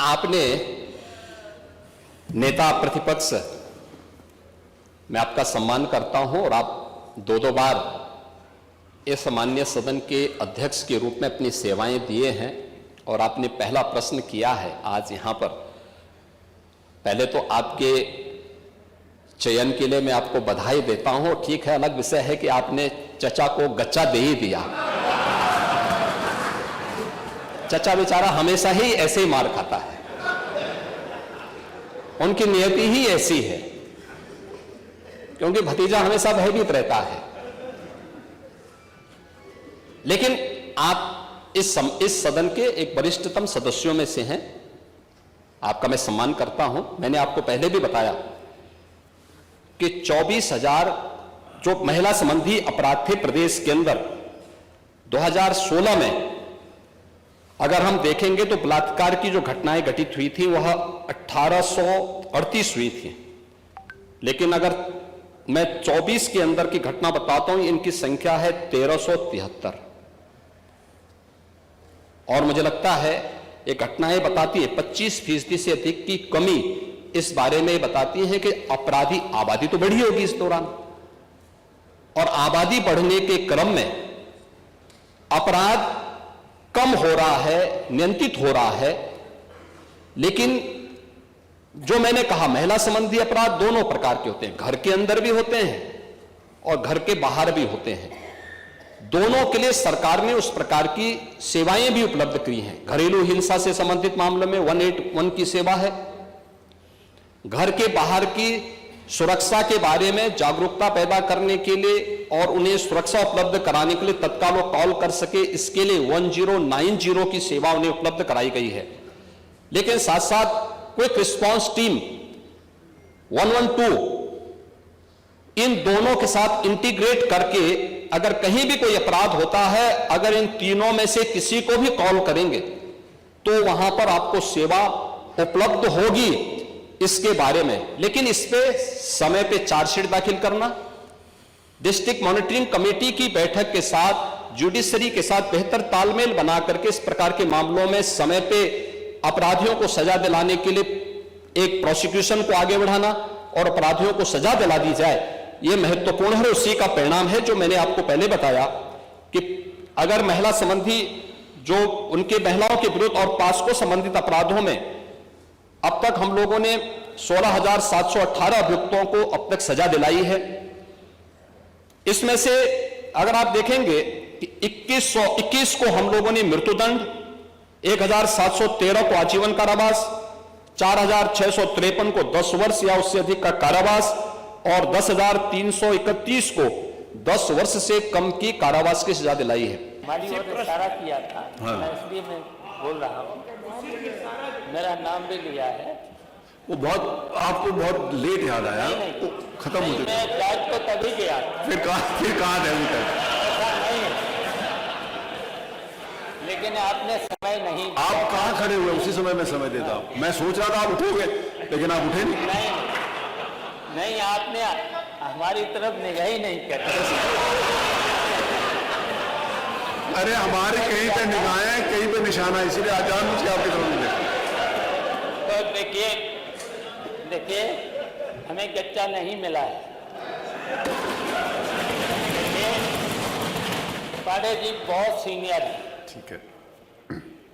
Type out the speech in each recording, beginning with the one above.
आपने नेता प्रतिपक्ष, मैं आपका सम्मान करता हूं और आप दो बार इस माननीय सदन के अध्यक्ष के रूप में अपनी सेवाएं दिए हैं और आपने पहला प्रश्न किया है आज यहां पर। पहले तो आपके चयन के लिए मैं आपको बधाई देता हूं। ठीक है, अलग विषय है कि आपने चचा को गच्चा दे ही दिया। चचा बेचारा हमेशा ही ऐसे ही मार खाता है, उनकी नियति ही ऐसी है, क्योंकि भतीजा हमेशा भयभीत रहता है। लेकिन आप इस सदन के एक वरिष्ठतम सदस्यों में से हैं, आपका मैं सम्मान करता हूं। मैंने आपको पहले भी बताया कि 24,000 जो महिला संबंधी अपराध थे प्रदेश के अंदर 2016 में, अगर हम देखेंगे तो बलात्कार की जो घटनाएं घटित हुई थी वह 1838 हुई थी। लेकिन अगर मैं 24 के अंदर की घटना बताता हूं, इनकी संख्या है 1373। और मुझे लगता है ये घटनाएं बताती है 25% से अधिक की कमी इस बारे में बताती है कि अपराधी आबादी तो बढ़ी होगी इस दौरान, और आबादी बढ़ने के क्रम में अपराध कम हो रहा है, नियंत्रित हो रहा है। लेकिन जो मैंने कहा, महिला संबंधी अपराध दोनों प्रकार के होते हैं, घर के अंदर भी होते हैं और घर के बाहर भी होते हैं। दोनों के लिए सरकार ने उस प्रकार की सेवाएं भी उपलब्ध की हैं। घरेलू हिंसा से संबंधित मामलों में 181 की सेवा है। घर के बाहर की सुरक्षा के बारे में जागरूकता पैदा करने के लिए और उन्हें सुरक्षा उपलब्ध कराने के लिए तत्काल वो कॉल कर सके, इसके लिए 1090 की सेवा उन्हें उपलब्ध कराई गई है। लेकिन साथ साथ क्विक रिस्पांस टीम 112, इन दोनों के साथ इंटीग्रेट करके अगर कहीं भी कोई अपराध होता है, अगर इन तीनों में से किसी को भी कॉल करेंगे तो वहां पर आपको सेवा उपलब्ध होगी इसके बारे में। लेकिन इस पे समय पे चार्जशीट दाखिल करना, डिस्ट्रिक्ट मॉनिटरिंग कमेटी की बैठक के साथ जुडिशरी के साथ बेहतर तालमेल बना करके इस प्रकार के मामलों में समय पे अपराधियों को सजा दिलाने के लिए एक प्रोसिक्यूशन को आगे बढ़ाना और अपराधियों को सजा दिला दी जाए, यह महत्वपूर्ण है। उसी का परिणाम है जो मैंने आपको पहले बताया कि अगर महिला संबंधी जो उनके महिलाओं के विरुद्ध और पास्को संबंधित अपराधों में अब तक हम लोगों ने 16,718 अभियुक्तों को अब तक सजा दिलाई है। इसमें से अगर आप देखेंगे कि 21 को हम लोगों ने मृत्युदंड, 1,713 को आजीवन कारावास, 4,653 को 10 वर्ष या उससे अधिक का कारावास और 10,331 को 10 वर्ष से कम की कारावास की सजा दिलाई है। हमारी ओर इशारा किया था, मैं इसलिए मैं बोल रहा हूँ, मेरा नाम भी लिया है। वो बहुत आपको बहुत लेट याद आया, नहीं, खत्म हो गया। मैं जांच को तभी गया था। फिर कहाँ थे अभी तक? ऐसा नहीं है, लेकिन आपने समय नहीं दिया। आप कहाँ खड़े हुए? उसी समय में समय देता हूँ। मैं सोच रहा था आप उठोगे, लेकिन आप उठे नहीं। नहीं, आपने हमारी तरफ निगाह ही नहीं करी। अरे हमारे कहीं पे निगाहें, कहीं पे निशाना, इसीलिए आज जानबूझ के आपकी तरफ नहीं। तो देखिए हमें गच्चा नहीं मिला है। देखिए पांडे जी बहुत सीनियर है, ठीक है,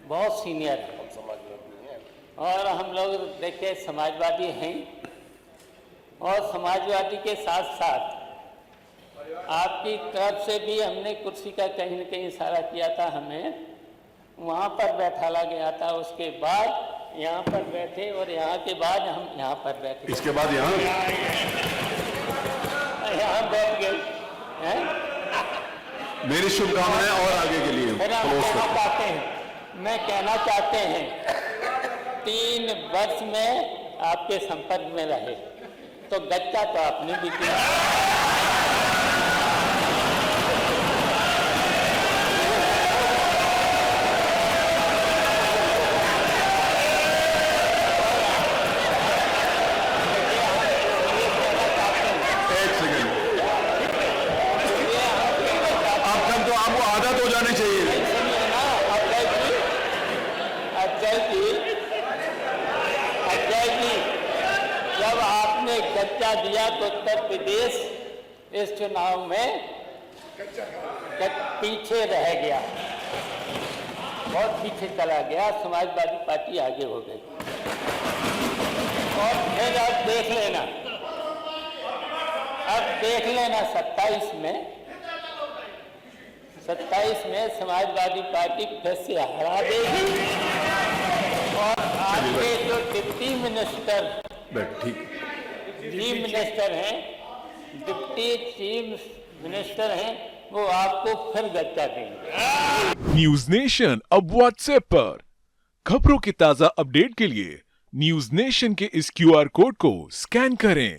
बहुत सीनियर है, और हम लोग देखिए समाजवादी हैं, और समाजवादी के साथ साथ आपकी तरफ से भी हमने कुर्सी का कहीं न कहीं इशारा किया था, हमें वहाँ पर बैठाला गया था, उसके बाद यहाँ पर बैठे और यहाँ के बाद हम यहाँ पर बैठे, इसके बाद यहाँ बैठ गए हैं। मेरी शुभकामनाएं और आगे के लिए। मैं कहना चाहते हैं 3 वर्ष में आपके संपर्क में रहे तो गच्चा तो आपने भी दिया। गच्चा दिया तो उत्तर प्रदेश इस चुनाव में पीछे रह गया, बहुत पीछे चला गया, समाजवादी पार्टी आगे हो गई। और फिर अब देख लेना, 27 में समाजवादी पार्टी फिर से हरा देगी और आपके जो डिप्टी मिनिस्टर ठीक चीफ मिनिस्टर हैं, डिप्टी चीफ मिनिस्टर हैं, वो आपको फिर गच्चा देंगे। न्यूज नेशन अब व्हाट्सएप पर खबरों के ताजा अपडेट के लिए न्यूज नेशन के इस QR कोड को स्कैन करें।